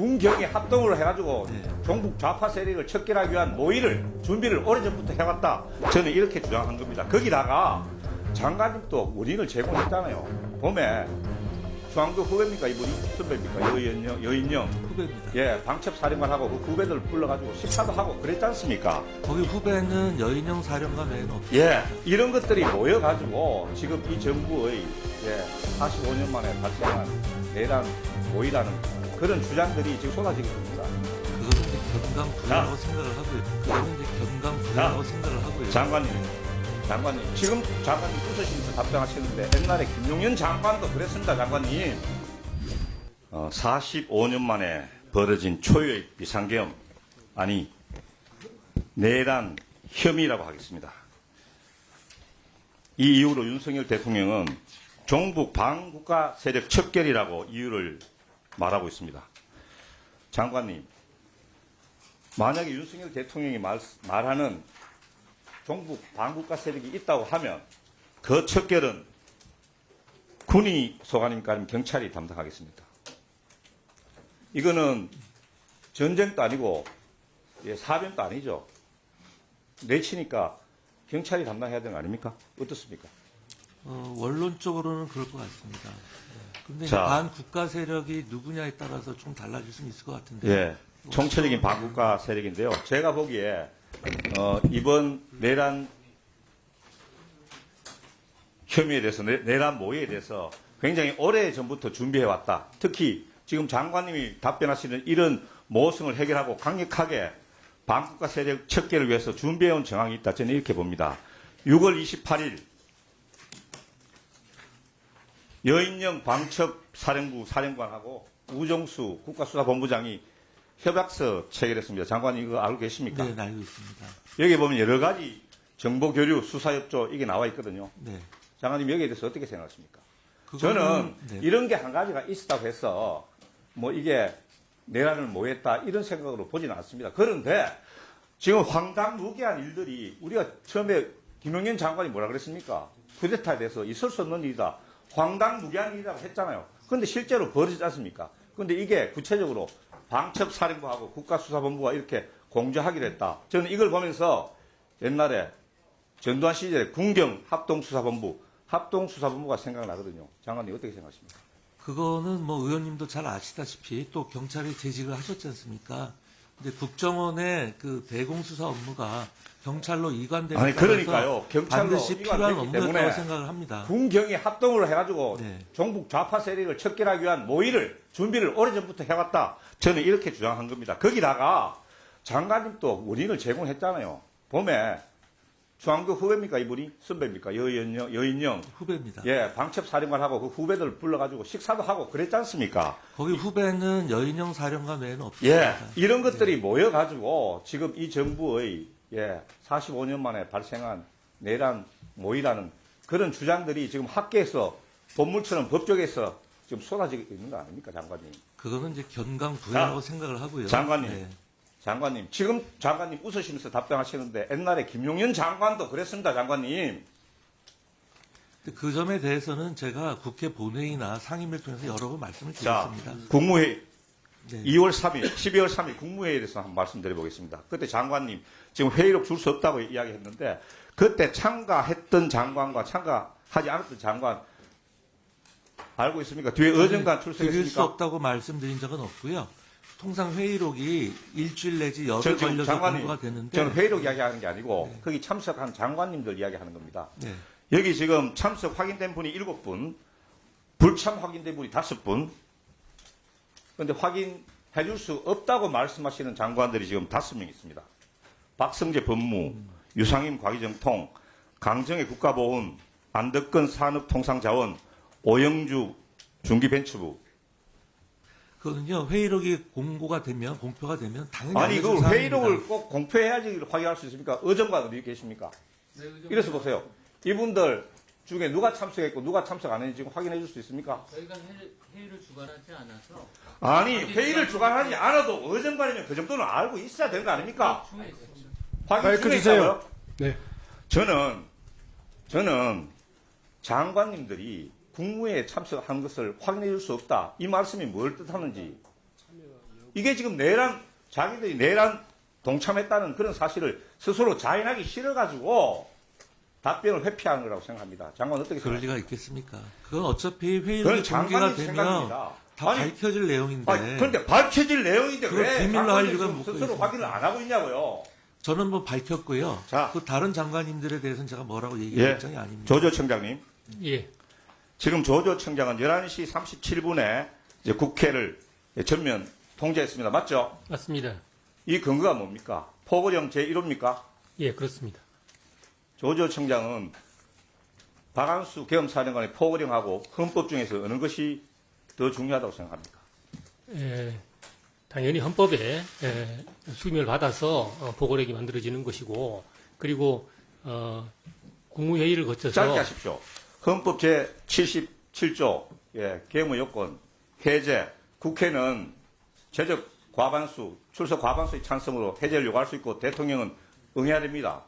군경이 합동으로 해가지고 네. 종북 좌파 세력을 척결하기 위한 모의를 준비를 오래전부터 해왔다. 저는 이렇게 주장한 겁니다. 거기다가 장관님도 원인을 제공했잖아요. 봄에 중앙도 후배입니까 이분이? 선배입니까? 여인영 후배입니다. 예, 방첩 사령관하고 그 후배들 불러가지고 식사도 하고 그랬지 않습니까? 거기 후배는 여인영 사령관 외에는 없습니다. 예, 이런 것들이 모여가지고 지금 이 정부의 45년 만에 발생한 내란 모의라는 그런 주장들이 지금 쏟아지고 있습니다. 그거는 이제 견강부회라고 생각을 하고요. 그거는 이제 견강부회라고 생각을 하고요. 장관님, 지금 장관님 웃으시면서 답변하시는데 옛날에 김용현 장관도 그랬습니다, 장관님. 45년 만에 벌어진 초유의 비상계엄, 아니 내란 혐의라고 하겠습니다. 이 이후로 윤석열 대통령은 종북 반국가 세력 척결이라고 이유를 말하고 있습니다. 장관님, 만약에 윤석열 대통령이 말하는 종북 반국가 세력이 있다고 하면 그 척결은 군이 소관입니까? 아니면 경찰이 담당하겠습니까? 이거는 전쟁도 아니고 사변도 아니죠. 내치니까 경찰이 담당해야 되는 거 아닙니까? 어떻습니까? 원론적으로는 그럴 것 같습니다. 그런데 반국가 세력이 누구냐에 따라서 좀 달라질 수는 있을 것 같은데. 예, 총체적인 반국가 세력인데요. 제가 보기에 이번 내란 혐의에 대해서 내란 모의에 대해서 굉장히 오래전부터 준비해왔다. 특히 지금 장관님이 답변하시는 이런 모성을 해결하고 강력하게 반국가 세력 척결을 위해서 준비해온 정황이 있다. 저는 이렇게 봅니다. 6월 28일 여인영 방첩 사령부 사령관하고 우정수 국가수사본부장이 협약서 체결했습니다. 장관님 이거 알고 계십니까? 네, 알고 있습니다. 여기 보면 여러 가지 정보교류, 수사협조 이게 나와 있거든요. 네. 장관님 여기에 대해서 어떻게 생각하십니까? 그거는, 저는 네. 이런 게 한 가지가 있었다고 해서 뭐 이게 내란을 모했다 이런 생각으로 보지는 않습니다. 그런데 지금 황당무계한 일들이 우리가 처음에 김용현 장관이 뭐라 그랬습니까? 쿠데타에 대해서 있을 수 없는 일이다. 황당무계한 일이라고 했잖아요. 그런데 실제로 벌어지지 않습니까? 그런데 이게 구체적으로 방첩사령부하고 국가수사본부가 이렇게 공조하기로 했다. 저는 이걸 보면서 옛날에 전두환 시절에 군경 합동수사본부가 생각나거든요. 장관님 어떻게 생각하십니까? 그거는 뭐 의원님도 잘 아시다시피 또 경찰이 재직을 하셨지 않습니까? 근데 국정원의 그 대공수사 업무가 경찰로 이관되는 아니 그러니까요. 경찰로 반드시 필요한 이관되기 업무였다고 때문에 생각을 합니다. 군경이 합동으로 해가지고 네. 종북 좌파 세력을 척결하기 위한 모의를 준비를 오래전부터 해왔다. 저는 이렇게 주장한 겁니다. 거기다가 장관님도 원인을 제공했잖아요. 봄에 중앙도 후배입니까 이분이? 선배입니까? 여인영 후배입니다. 예, 방첩 사령관하고 그 후배들 불러가지고 식사도 하고 그랬지 않습니까? 거기 후배는 여인영 사령관 외에는 없습니다. 예, 이런 것들이 모여가지고 지금 이 정부의 45년 만에 발생한 내란 모의라는 그런 주장들이 지금 학계에서 법물처럼 법조계에서 지금 쏟아지고 있는 거 아닙니까, 장관님? 그거는 이제 견강부회라고 생각을 하고요. 장관님, 네. 장관님, 지금 장관님 웃으시면서 답변하시는데 옛날에 김용현 장관도 그랬습니다, 장관님. 그 점에 대해서는 제가 국회 본회의나 상임위를 통해서 여러 번 말씀을 드렸습니다. 국무회의 네. 12월 3일 국무회의에 대해서 한번 말씀드려보겠습니다. 그때 장관님 지금 회의록 줄 수 없다고 이야기했는데 그때 참가했던 장관과 참가하지 않았던 장관 알고 있습니까? 뒤에 어젠간 드릴 수 출석했습니까? 없다고 말씀드린 적은 없고요. 통상 회의록이 일주일 내지 열흘 지금 걸려서 장관님, 공부가 되는데 저는 회의록 이야기하는 게 아니고 거기 참석한 장관님들 이야기하는 겁니다. 네. 여기 지금 참석 확인된 분이 7분, 불참 확인된 분이 5분, 그런데 확인해 줄 수 없다고 말씀하시는 장관들이 지금 5명 있습니다. 박성재 법무, 유상임 과기정통, 강정혜 국가보훈, 안덕근 산업통상자원, 오영주 중기벤처부. 그거는요, 회의록이 공표가 되면 당연히 아니, 그 알려줄 회의록을 사항입니다. 꼭 공표해야지 확인할 수 있습니까? 의정관 어디 계십니까? 이래서 보세요. 이분들 중에 누가 참석했고 누가 참석 안 했는지 지금 확인해 줄 수 있습니까? 저희가 회의를 주관하지 않아서 아니, 회의를 주관하지 않아도 의정관이면 그 정도는 알고 있어야 되는 거 아닙니까? 중에 있습니다. 확인 마이크 중에 주세요. 있다고요? 네. 저는 장관님들이 국무회의에 참석한 것을 확인해 줄 수 없다. 이 말씀이 뭘 뜻하는지 이게 지금 자기들이 내란 동참했다는 그런 사실을 스스로 자인하기 싫어가지고 답변을 회피하는 거라고 생각합니다. 장관 어떻게 그럴 생각하세요? 리가 있겠습니까? 그건 어차피 회의록이 그건 공개가 장관님 되면 생각입니다. 다 아니, 밝혀질 내용인데 그런데 밝혀질 내용인데 그걸 왜 비밀로 할 장관님 이유가 뭐가 스스로 있습니까? 확인을 안 하고 있냐고요. 저는 뭐 밝혔고요. 자. 그 다른 장관님들에 대해서는 제가 뭐라고 얘기할 예, 입장이 아닙니다. 조조 청장님. 예. 지금 조조 청장은 11시 37분에 이제 국회를 전면 통제했습니다. 맞죠? 맞습니다. 이 근거가 뭡니까? 포고령 제1호입니까? 예, 그렇습니다. 조조 청장은 박한수 계엄사령관의 포고령하고 헌법 중에서 어느 것이 더 중요하다고 생각합니까? 당연히 헌법에 수임을 받아서 보고력이 만들어지는 것이고, 그리고 국무회의를 거쳐서 짧게 하십시오. 헌법 제77조 계엄의 요건 해제. 국회는 제적 과반수, 출석 과반수의 찬성으로 해제를 요구할 수 있고 대통령은 응해야 됩니다.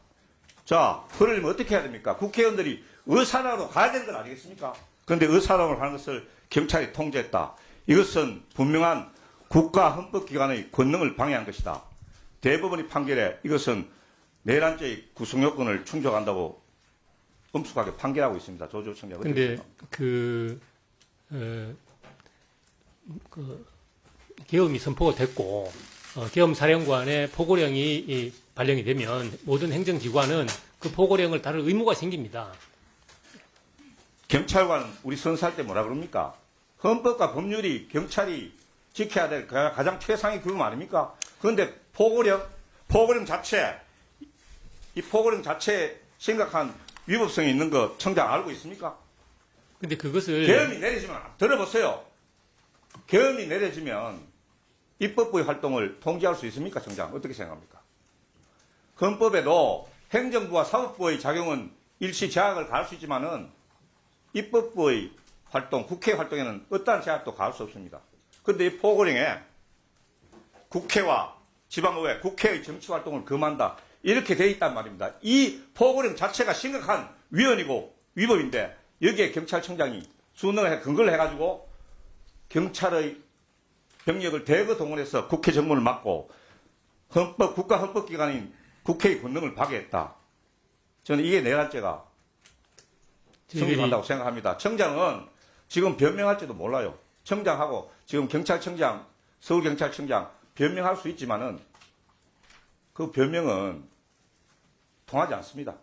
자, 그러려면 어떻게 해야 됩니까? 국회의원들이 의사라로 가야 되는 건 아니겠습니까? 그런데 의사라고 하는 것을 경찰이 통제했다. 이것은 분명한 국가 헌법기관의 권능을 방해한 것이다. 대법원의 판결에 이것은 내란죄의 구성요건을 충족한다고 엄숙하게 판결하고 있습니다. 조조 청장. 근데 계엄이 선포가 됐고 계엄 사령관의 포고령이 발령이 되면 모든 행정기관은 그 포고령을 따를 의무가 생깁니다. 경찰관 우리 선수할 때 뭐라 그럽니까? 헌법과 법률이 경찰이 지켜야 될 가장 최상의 규범 아닙니까? 그런데 포고령 자체, 이 포고령 자체에 심각한 위법성이 있는 거 청장 알고 있습니까? 근데 그것을 계엄이 내려지면, 들어보세요. 계엄이 내려지면 입법부의 활동을 통제할 수 있습니까, 청장? 어떻게 생각합니까? 헌법에도 행정부와 사법부의 작용은 일시 제약을 가할 수 있지만은 입법부의 활동, 국회 활동에는 어떠한 제약도 가할 수 없습니다. 그런데 이 포고령에 국회와 지방의회, 국회의 정치 활동을 금한다. 이렇게 돼 있단 말입니다. 이 포고령 자체가 심각한 위헌이고 위법인데 여기에 경찰청장이 수능에 근거를 해가지고 경찰의 병력을 대거 동원해서 국회 정문을 막고 국가 헌법기관인 국회의 권능을 파괴했다. 저는 이게 내란죄가 성립한다고 생각합니다. 청장은 지금 변명할지도 몰라요. 청장하고 지금 경찰청장, 서울경찰청장 변명할 수 있지만은 그 변명은 통하지 않습니다.